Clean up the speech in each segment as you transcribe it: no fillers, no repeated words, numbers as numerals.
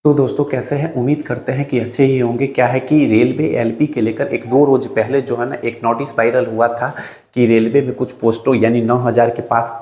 तो दोस्तों कैसे हैं। उम्मीद करते हैं कि अच्छे ही होंगे। क्या है कि रेलवे एलपी के लेकर एक दो रोज पहले जो है ना एक नोटिस वायरल हुआ था कि रेलवे में कुछ पोस्टों यानी 9,000 के पास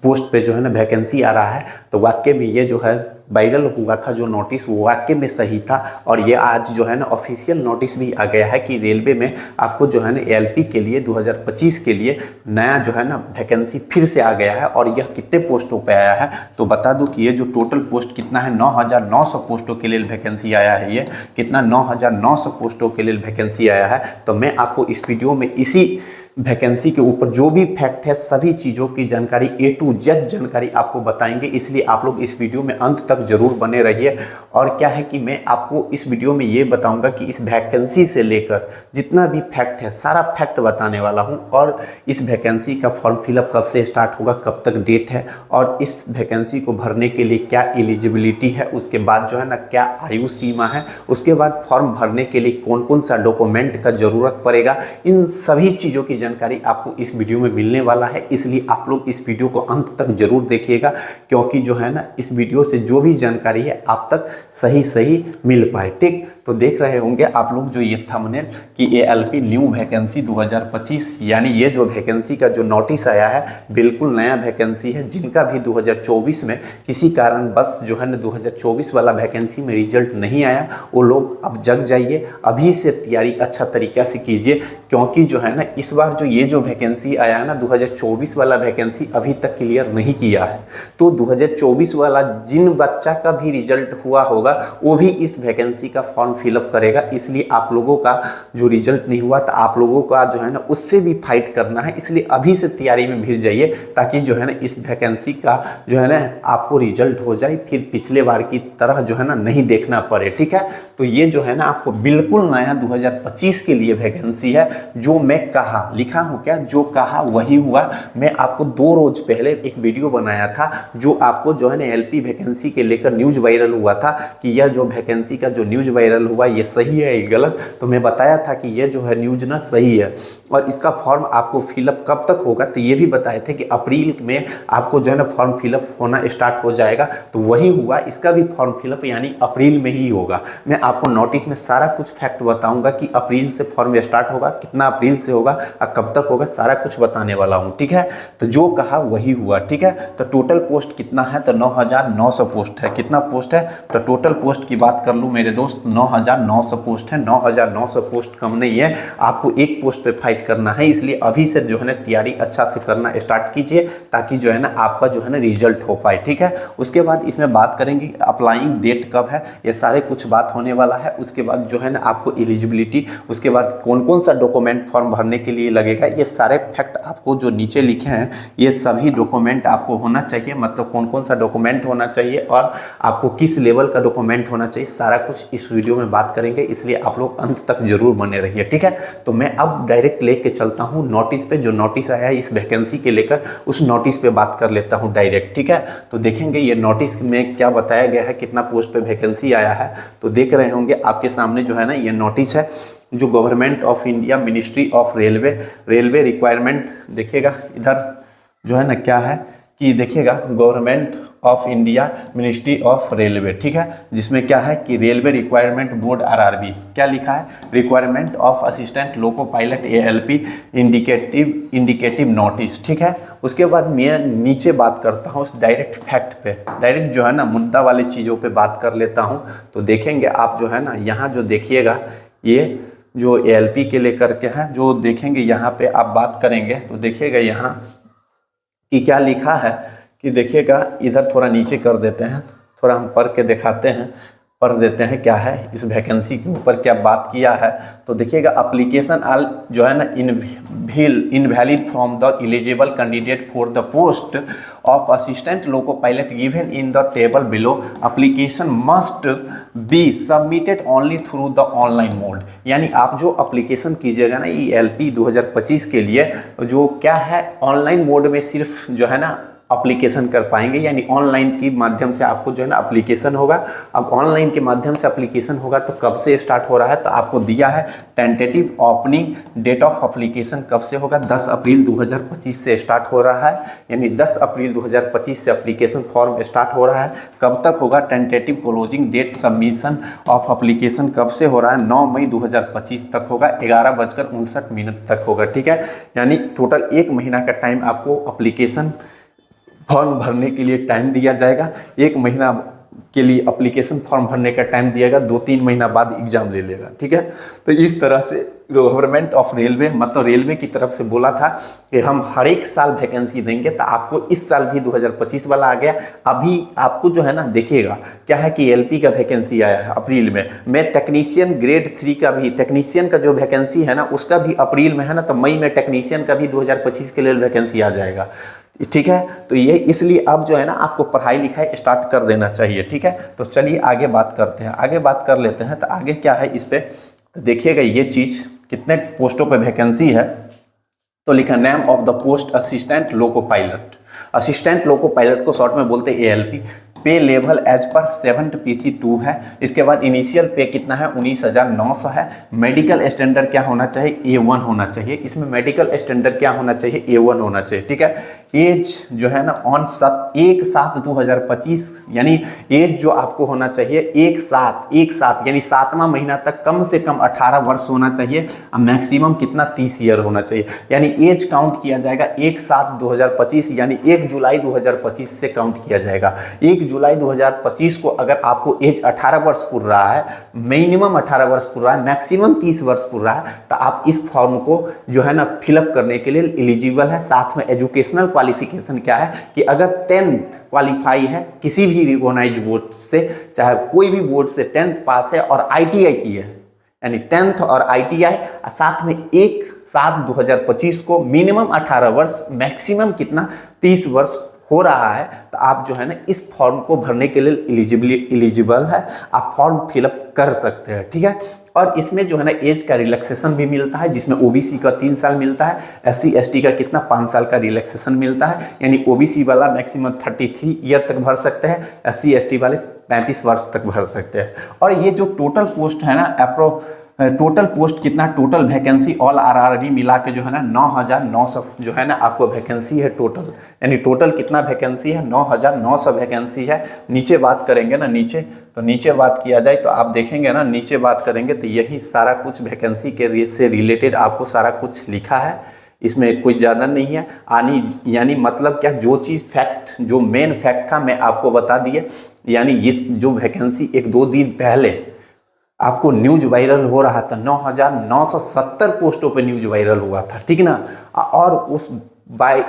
पोस्ट पे जो है ना वैकेंसी आ रहा है। तो वाकई में ये जो है वायरल हुआ था जो नोटिस वो वाकई में सही था। और ये आज जो है ना ऑफिशियल नोटिस भी आ गया है कि रेलवे में आपको जो है ना एलपी के लिए 2025 के लिए नया जो है ना वैकेंसी फिर से आ गया है। और यह कितने पोस्टों पे आया है तो बता दूं कि ये जो टोटल पोस्ट कितना है 9,900 पोस्टों के लिए वैकेंसी आया है। ये कितना 9,900 पोस्टों के लिए वैकेंसी आया है। तो मैं आपको इस वीडियो में इसी वैकेंसी के ऊपर जो भी फैक्ट है सभी चीज़ों की जानकारी A to Z जानकारी आपको बताएंगे। इसलिए आप लोग इस वीडियो में अंत तक जरूर बने रहिए। और क्या है कि मैं आपको इस वीडियो में ये बताऊंगा कि इस वैकेंसी से लेकर जितना भी फैक्ट है सारा फैक्ट बताने वाला हूं। और इस वैकेंसी का फॉर्म फिलअप कब से स्टार्ट होगा, कब तक डेट है, और इस वैकेंसी को भरने के लिए क्या एलिजिबिलिटी है, उसके बाद जो है ना क्या आयु सीमा है, उसके बाद फॉर्म भरने के लिए कौन कौन सा डॉक्यूमेंट का जरूरत पड़ेगा, इन सभी चीज़ों की जानकारी आपको इस वीडियो में मिलने वाला है। इसलिए आप लोग इस वीडियो को अंत तक जरूर देखिएगा, क्योंकि जो है ना इस वीडियो से जो भी जानकारी है आप तक सही सही मिल पाए। ठीक, तो देख रहे होंगे आप लोग जो ये थंबनेल कि एएलपी न्यू वैकेंसी 2025 यानी ये जो वैकेंसी का जो नोटिस आया है बिल्कुल नया वैकेंसी है। जिनका भी 2024 में किसी कारण बस जो है ना 2024 वाला वैकेंसी में रिजल्ट नहीं आया वो लोग अब जग जाइए, अभी से तैयारी अच्छा तरीका से कीजिए। क्योंकि जो है ना इस बार जो ये जो वैकेंसी आया है ना 2024 वाला वैकेंसी अभी तक क्लियर नहीं किया है। तो 2024 वाला जिन बच्चा का भी रिजल्ट हुआ होगा वो भी इस वैकेंसी का फॉर्म फिलअप करेगा। इसलिए आप लोगों का जो रिजल्ट नहीं हुआ तो आप लोगों का जो है ना उससे भी फाइट करना है। इसलिए अभी से तैयारी में भिड़ जाइए ताकि जो है ना इस वैकेंसी का जो है ना आपको रिजल्ट हो जाए, फिर पिछले बार की तरह जो है ना नहीं देखना पड़े। ठीक है, तो ये जो है ना आपको बिल्कुल नया 2025 के लिए वैकेंसी है। जो मैं कहा लिखा हूँ क्या, जो कहा वही हुआ। मैं आपको 2 रोज पहले एक वीडियो बनाया था जो आपको जो है ना एलपी वैकेंसी के लेकर न्यूज वायरल हुआ था कि यह जो वैकेंसी का जो न्यूज वायरल हुआ ये सही है या गलत। तो मैं बताया था कि ये जो है न्यूज ना सही है। और इसका फॉर्म आपको फिलअप कब तक होगा तो ये भी बताए थे कि अप्रैल में आपको जो है ना फॉर्म फिलअप होना स्टार्ट हो जाएगा। तो वही हुआ, इसका भी फॉर्म फिलअप यानी अप्रैल में ही होगा। मैं आपको नोटिस में सारा कुछ फैक्ट बताऊंगा कि अप्रैल से फॉर्म स्टार्ट होगा, कितना अप्रैल से होगा और कब तक होगा, सारा कुछ बताने वाला हूँ। ठीक है, तो जो कहा वही हुआ। ठीक है, तो टोटल पोस्ट कितना है तो 9,900 पोस्ट है। कितना पोस्ट है तो टोटल पोस्ट की बात कर लूँ मेरे दोस्त 9,900 पोस्ट है। 9,900 पोस्ट कम नहीं है, आपको एक पोस्ट पे फाइट करना है। इसलिए अभी से जो है ना तैयारी अच्छा से करना स्टार्ट कीजिए ताकि जो है ना आपका जो है ना रिजल्ट हो पाए। ठीक है, उसके बाद इसमें बात करेंगे अप्लाइंग डेट कब है, ये सारे कुछ बात होने वाला है। उसके बाद जो है ना आपको एलिजिबिलिटी, उसके बाद कौन कौन सा डॉक्यूमेंट फॉर्म भरने के लिए लगेगा, ये सारे फैक्ट आपको जो नीचे लिखे हैं ये सभी डॉक्यूमेंट आपको होना चाहिए। मतलब कौन कौन सा डॉक्यूमेंट होना चाहिए और आपको किस लेवल का डॉक्यूमेंट होना चाहिए, सारा कुछ इस वीडियो में बात करेंगे। इसलिए आप लोग अंत तक जरूर बने रहिए। ठीक है, तो मैं अब डायरेक्ट लेके चलता हूँ नोटिस पे। जो नोटिस आया है इस वैकेंसी के लेकर उस नोटिस पे बात कर लेता हूँ डायरेक्ट। ठीक है, तो देखेंगे ये नोटिस में क्या बताया गया है, कितना पोस्ट पे वैकेंसी आया है। तो देख रहे होंगे आपके सामने जो है ना ये नोटिस है जो government of India ministry of railway requirement. देखिएगा इधर जो है ना क्या है कि देखिएगा government of India ministry of railway. ठीक है, जिसमें क्या है कि रेलवे रिक्वायरमेंट बोर्ड आरआरबी क्या लिखा है, requirement of assistant loco pilot ALP indicative notice. ठीक है, उसके बाद मैं नीचे बात करता हूँ डायरेक्ट फैक्ट पे, डायरेक्ट जो है ना मुद्दा वाली चीज़ों पे बात कर लेता हूँ। तो देखेंगे आप जो है ना यहाँ जो देखिएगा ये जो एएलपी के लेकर के हैं जो देखेंगे यहाँ पे आप बात करेंगे तो देखिएगा यहाँ कि क्या लिखा है कि देखिएगा इधर थोड़ा नीचे कर देते हैं, थोड़ा हम पढ़ के दिखाते हैं, पढ़ देते हैं क्या है इस वैकेंसी के ऊपर क्या बात किया है। तो देखिएगा एप्लीकेशन आल जो है ना invalid from the eligible candidate for the post of assistant loco pilot given in the table below, application must be submitted only through the online mode. यानी आप जो एप्लीकेशन कीजिएगा ना ये एलपी 2025 के लिए जो क्या है ऑनलाइन मोड में सिर्फ जो है ना अप्लीकेशन कर पाएंगे, यानी ऑनलाइन के माध्यम से आपको जो है ना अप्लीकेशन होगा। अब ऑनलाइन के माध्यम से अप्लीकेशन होगा तो कब से स्टार्ट हो रहा है, तो आपको दिया है tentative opening date of application कब से होगा, 10 अप्रैल 2025 से स्टार्ट हो रहा है, यानी 10 अप्रैल 2025 से अप्लीकेशन फॉर्म स्टार्ट हो रहा है। कब तक होगा, tentative closing date submission of application कब से हो रहा है, 9 मई 2025 तक होगा, 11:59 तक होगा। ठीक है, यानी टोटल 1 महीना का टाइम आपको अप्लीकेशन फॉर्म भरने के लिए टाइम दिया जाएगा। 1 महीना के लिए अप्लीकेशन फॉर्म भरने का टाइम दिएगा, 2-3 महीना बाद एग्जाम ले लेगा। ठीक है, तो इस तरह से गवर्नमेंट ऑफ रेलवे मतलब रेलवे की तरफ से बोला था कि हम हर एक साल वैकेंसी देंगे, तो आपको इस साल भी 2025 वाला आ गया। अभी आपको जो है ना देखिएगा क्या है कि एलपी का वैकेंसी आया है अप्रैल में, मैं टेक्नीशियन ग्रेड 3 का भी, टेक्नीशियन का जो वैकेंसी है ना उसका भी अप्रैल में है ना, तो मई में टेक्नीशियन का भी 2025 के लिए वैकेंसी आ जाएगा। ठीक है, तो ये इसलिए अब जो है ना आपको पढ़ाई लिखाई स्टार्ट कर देना चाहिए। ठीक है, तो चलिए आगे बात करते हैं, आगे बात कर लेते हैं। तो आगे क्या है इस पे, तो देखिएगा ये चीज़ कितने पोस्टों पे वैकेंसी है। तो लिखा name of the post assistant loco pilot, assistant loco pilot को शॉर्ट में बोलते हैं एएलपी। पे level as per 7th PC2 है। इसके बाद इनिशियल पे कितना है, 19,900 है। मेडिकल स्टैंडर्ड क्या होना चाहिए, A1 होना चाहिए। इसमें मेडिकल स्टैंडर्ड क्या होना चाहिए, A1 होना चाहिए। ठीक है, एज जो है ना ऑन 1/7/2025, यानी एज जो आपको होना चाहिए 1/7 यानी 7वां महीना तक कम से कम 18 वर्ष होना चाहिए। मैक्सिमम कितना, 30 ईयर होना चाहिए। यानी एज काउंट किया जाएगा 1/7/2025, यानी 1 जुलाई 2025 से काउंट किया जाएगा। 1 जुलाई 2025 को अगर आपको एज 18 वर्ष पूर रहा है, मिनिमम 18 वर्ष पूर रहा है, मैक्सिमम 30 वर्ष पूर रहा है, तो आप इस फॉर्म को जो है ना फिलअप करने के लिए एलिजिबल है। साथ में एजुकेशनल क्वालिफिकेशन क्या है कि अगर 10th क्वालिफाई है किसी भी रिकॉग्नाइज्ड बोर्ड से, चाहे कोई भी बोर्ड से 10th पास है और ITI की है, यानी 10th और ITI, साथ में 1/7/2025 को मिनिमम 18 वर्ष, मैक्सिमम कितना 30 वर्ष हो रहा है, तो आप जो है ना इस फॉर्म को भरने के लिए एलिजिबल है, आप फॉर्म फिलअप कर सकते हैं। ठीक है, और इसमें जो है ना एज का रिलैक्सेशन भी मिलता है, जिसमें OBC का 3 साल मिलता है, SC ST का कितना 5 साल का रिलैक्सेशन मिलता है। यानी OBC वाला मैक्सिमम 33 ईयर तक भर सकते हैं, SC ST वाले 35 वर्ष तक भर सकते हैं। और ये जो टोटल पोस्ट है ना टोटल पोस्ट कितना, टोटल वैकेंसी ऑल RRB मिला के जो है ना 9,900 जो है ना आपको वैकेंसी है टोटल, यानी टोटल कितना वैकेंसी है, 9,900 वैकेंसी है। नीचे बात करेंगे ना, नीचे बात किया जाए तो आप देखेंगे ना, नीचे बात करेंगे तो यही सारा कुछ वैकेंसी के से रिलेटेड आपको सारा कुछ लिखा है, इसमें कोई ज़्यादा नहीं है। यानी मतलब क्या, जो चीज़ फैक्ट, जो मेन फैक्ट था मैं आपको बता दिए। यानी इस जो वैकेंसी 1-2 दिन पहले आपको न्यूज वायरल हो रहा था, 9,970 पोस्टों पे न्यूज वायरल हुआ था। ठीक ना, और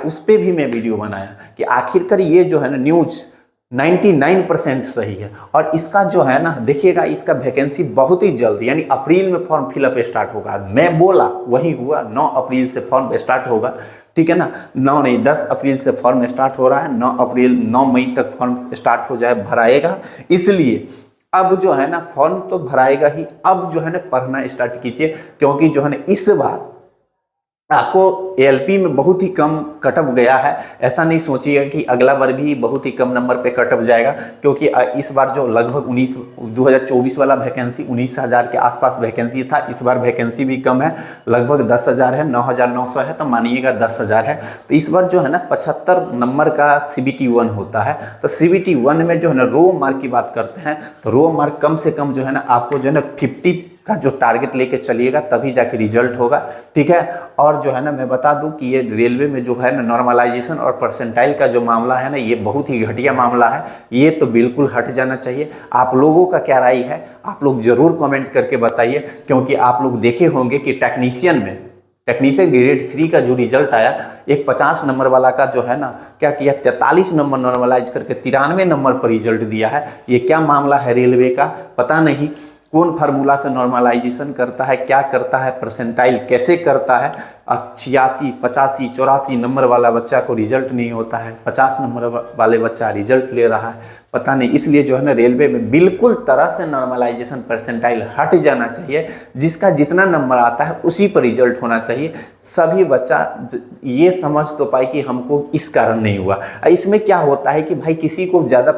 उस पे भी मैं वीडियो बनाया कि आखिरकार ये जो है ना न्यूज 99% सही है। और इसका जो है ना देखिएगा, इसका वैकेंसी बहुत ही जल्द, यानी अप्रैल में फॉर्म फिलअप स्टार्ट होगा। मैं बोला वही हुआ, 9 अप्रैल से फॉर्म स्टार्ट होगा। ठीक है ना, 9 नहीं 10 अप्रैल से फॉर्म स्टार्ट हो रहा है, 9 मई तक फॉर्म स्टार्ट हो जाए, भराएगा। इसलिए अब जो है ना फॉर्म तो भराएगा ही, अब जो है ना पढ़ना स्टार्ट कीजिए, क्योंकि जो है ना इस बार आपको एलपी में बहुत ही कम कटअप गया है। ऐसा नहीं सोचिएगा कि अगला बार भी बहुत ही कम नंबर पे कटअप जाएगा, क्योंकि इस बार जो लगभग 2024 वाला वैकेंसी 19,000 के आसपास वैकेंसी था, इस बार वैकेंसी भी कम है, लगभग 10,000 है, 9,900 है, तो मानिएगा 10,000 है। तो इस बार जो है ना 75 नंबर का CBT 1 होता है। तो CBT 1 में जो है ना रो मार्क की बात करते हैं, तो रो मार्क कम से कम जो है ना आपको जो है ना 50 का जो टारगेट लेके चलिएगा, तभी जाके रिजल्ट होगा। ठीक है, और जो है ना मैं बता दूं कि ये रेलवे में जो है ना नॉर्मलाइजेशन और परसेंटाइल का जो मामला है ना, ये बहुत ही घटिया मामला है, ये तो बिल्कुल हट जाना चाहिए। आप लोगों का क्या राय है, आप लोग जरूर कमेंट करके बताइए, क्योंकि आप लोग देखे होंगे कि टेक्नीशियन ग्रेड 3 का जो रिजल्ट आया, एक 50 नंबर वाला का जो है ना क्या किया, 43 नंबर नॉर्मलाइज करके 93 नंबर पर रिजल्ट दिया है। ये क्या मामला है रेलवे का, पता नहीं। कौन फार्मूला से नॉर्मलाइजेशन करता है, क्या करता है, परसेंटाइल कैसे करता है। 86, 85, 84 नंबर वाला बच्चा को रिजल्ट नहीं होता है, 50 नंबर वाले बच्चा रिजल्ट ले रहा है, पता नहीं। इसलिए जो है ना रेलवे में बिल्कुल तरह से नॉर्मलाइजेशन परसेंटाइल हट जाना चाहिए। जिसका जितना नंबर आता है उसी पर रिजल्ट होना चाहिए। सभी बच्चा ये समझ तो पाए कि हमको इस कारण नहीं हुआ। इसमें क्या होता है कि भाई किसी को ज़्यादा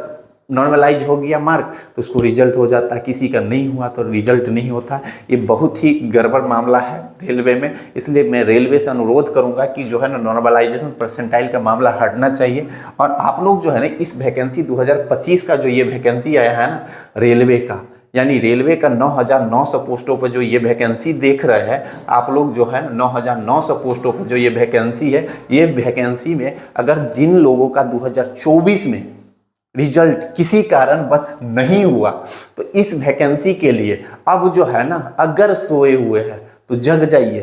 नॉर्मलाइज हो गया मार्क तो उसको रिजल्ट हो जाता है, किसी का नहीं हुआ तो रिजल्ट नहीं होता। ये बहुत ही गड़बड़ मामला है रेलवे में। इसलिए मैं रेलवे से अनुरोध करूंगा कि जो है ना नॉर्मलाइजेशन परसेंटाइल का मामला हटना चाहिए। और आप लोग जो है ना इस वैकेंसी 2025 का जो ये वैकेंसी आया है ना रेलवे का, यानी रेलवे का 9,900 पोस्टों पर जो ये वैकेंसी देख रहे हैं आप लोग, जो है 9,900 पोस्टों पर जो ये वैकेंसी है, ये वैकेंसी में अगर जिन लोगों का 2024 में रिजल्ट किसी कारण बस नहीं हुआ तो इस वैकेंसी के लिए अब जो है ना अगर सोए हुए हैं तो जग जाइए।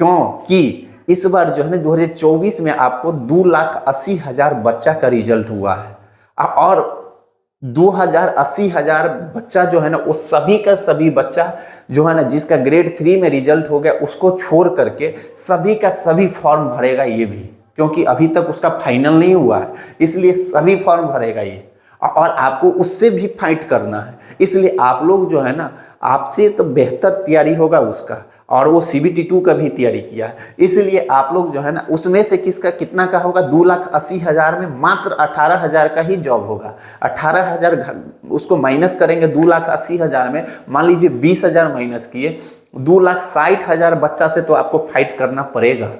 क्यों कि इस बार जो है ना 2024 में आपको 2,80,000 बच्चा का रिजल्ट हुआ है और 2,80,000 बच्चा जो है ना वो सभी का सभी बच्चा जो है ना जिसका ग्रेड 3 में रिजल्ट हो गया उसको छोड़ करके सभी का सभी फॉर्म भरेगा ये भी, क्योंकि अभी तक उसका फाइनल नहीं हुआ है, इसलिए सभी फॉर्म भरेगा ये और आपको उससे भी फाइट करना है। इसलिए आप लोग जो है ना आपसे तो बेहतर तैयारी होगा उसका, और वो CBT 2 का भी तैयारी किया है। इसलिए आप लोग जो है ना उसमें से किसका कितना का होगा, 2,80,000 में मात्र 18,000 का ही जॉब होगा। 18,000 उसको माइनस करेंगे 2,80,000 में, मान लीजिए 20,000 माइनस किए, 2,60,000 बच्चा से तो आपको फाइट करना पड़ेगा।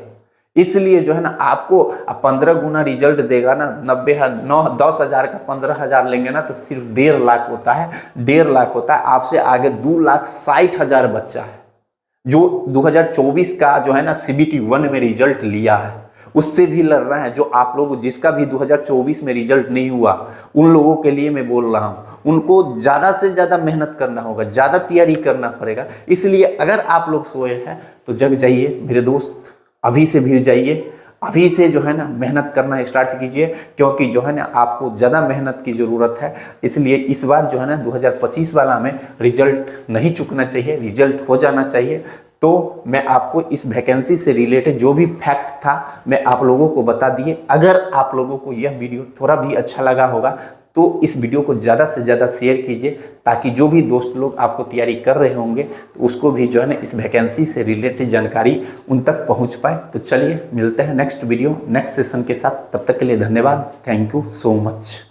इसलिए जो है ना आपको 15 गुना रिजल्ट देगा ना, 10,000 का 15,000 लेंगे ना तो सिर्फ 1.5 लाख होता है, 1.5 लाख होता है। आपसे आगे 2,60,000 बच्चा है जो 2024 का जो है ना CBT 1 में रिजल्ट लिया है, उससे भी लड़ रहा है। जो आप लोग जिसका भी 2024 में रिजल्ट नहीं हुआ उन लोगों के लिए मैं बोल रहा हूँ, उनको ज़्यादा से ज़्यादा मेहनत करना होगा, ज़्यादा तैयारी करना पड़ेगा। इसलिए अगर आप लोग सोए हैं तो जग जाइए मेरे दोस्त, अभी से भिड़ जाइए, अभी से जो है ना मेहनत करना स्टार्ट कीजिए, क्योंकि जो है ना आपको ज़्यादा मेहनत की ज़रूरत है। इसलिए इस बार जो है ना 2025 वाला में रिजल्ट नहीं चूकना चाहिए, रिजल्ट हो जाना चाहिए। तो मैं आपको इस वैकेंसी से रिलेटेड जो भी फैक्ट था मैं आप लोगों को बता दिए। अगर आप लोगों को यह वीडियो थोड़ा भी अच्छा लगा होगा तो इस वीडियो को ज़्यादा से ज़्यादा शेयर कीजिए, ताकि जो भी दोस्त लोग आपको तैयारी कर रहे होंगे तो उसको भी जो है ना इस वैकेंसी से रिलेटेड जानकारी उन तक पहुंच पाए। तो चलिए मिलते हैं नेक्स्ट वीडियो नेक्स्ट सेशन के साथ, तब तक के लिए धन्यवाद। Thank you so much.